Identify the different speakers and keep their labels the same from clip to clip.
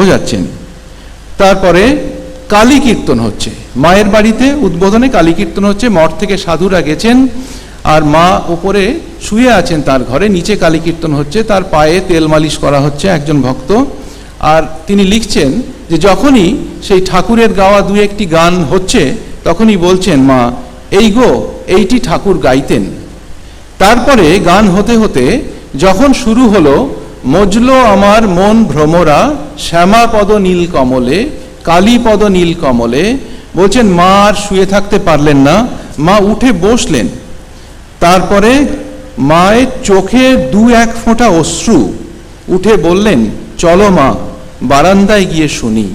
Speaker 1: বোঝাচ্ছেন। তারপরে কালী কীর্তন হচ্ছে, মায়ের বাড়িতে উদ্বোধনে কালী কীর্তন হচ্ছে। মঠ থেকে সাধুরা গেছেন, আর মা উপরে শুয়ে আছেন তার ঘরে, নিচে কালী কীর্তন হচ্ছে, তার পায়ে তেল মালিশ করা হচ্ছে একজন ভক্ত। আর তিনি লিখছেন যে যখনই সেই ঠাকুরের গাওয়া দু একটি গান হচ্ছে তখনই বলছেন, মা এই গো এইটি ঠাকুর গাইতেন। তারপরে গান হতে হতে যখন শুরু হলো, মজলো আমার মন ভ্রমরা শ্যামাপদ নীল কমলে, কালীপদ নীল কমলে, বলছেন মা আর শুয়ে থাকতে পারলেন না, মা উঠে বসলেন। তারপরে মায়ের চোখে দু এক ফোঁটা অশ্রু, উঠে বললেন, চলো মা বারান্দায় গিয়ে শুনি।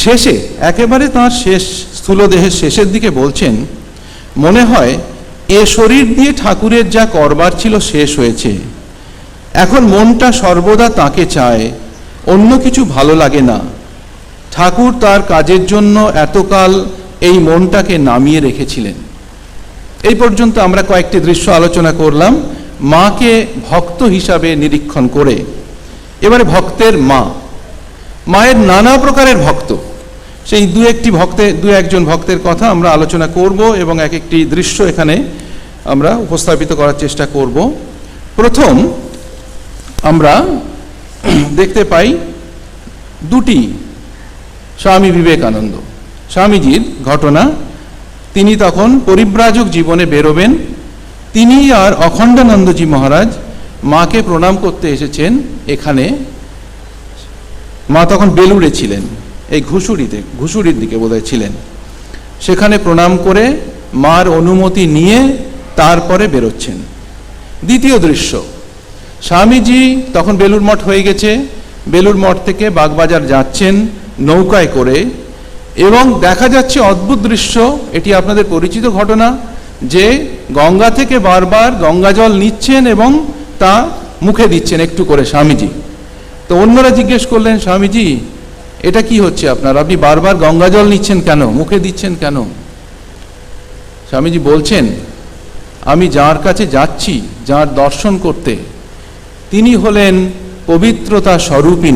Speaker 1: শেষে একেবারে তাঁর শেষ স্থূলদেহের শেষের দিকে বলছেন, মনে হয় এ শরীর দিয়ে ঠাকুরের যা করবার ছিল শেষ হয়েছে, এখন মনটা সর্বদা তাকে চায়, অন্য কিছু ভালো লাগে না। ঠাকুর তার কাজের জন্য এতকাল এই মনটাকে নামিয়ে রেখেছিলেন। এই পর্যন্ত আমরা কয়েকটি দৃশ্য আলোচনা করলাম মাকে ভক্ত হিসাবে নিরীক্ষণ করে। এবারে ভক্তের মা, মায়ের নানা প্রকারের ভক্ত, সেই দু একজন ভক্তের কথা আমরা আলোচনা করব এবং এক একটি দৃশ্য এখানে আমরা উপস্থাপিত করার চেষ্টা করব। প্রথম আমরা দেখতে পাই দুটি স্বামী বিবেকানন্দ, স্বামীজির ঘটনা। তিনি তখন পরিব্রাজক জীবনে বেরোবেন। তিনি আর অখণ্ডানন্দজি মহারাজ মাকে প্রণাম করতে এসেছেন এখানে। মা তখন বেলুড়ে ছিলেন, এই ঘুষুরির দিকে বোধহয় ছিলেন। সেখানে প্রণাম করে মার অনুমতি নিয়ে তারপরে বেরোচ্ছেন। দ্বিতীয় দৃশ্য, স্বামীজি তখন বেলুড় মঠ হয়ে গেছে, বেলুড় মঠ থেকে বাগবাজার যাচ্ছেন নৌকায় করে, এবং দেখা যাচ্ছে অদ্ভুত দৃশ্য। এটি আপনাদের পরিচিত ঘটনা যে গঙ্গা থেকে বারবার গঙ্গা জল নিচ্ছেন এবং তা মুখে দিচ্ছেন একটু করে স্বামীজি। তো অন্যরা জিজ্ঞেস করলেন, স্বামীজি এটা কি হচ্ছে আপনার, আপনি বারবার গঙ্গা জল নিচ্ছেন কেন, মুখে দিচ্ছেন কেন? স্বামীজি বলছেন, আমি যার কাছে যাচ্ছি, যার দর্শন করতে, তিনি হলেন পবিত্রতা স্বরূপিণী।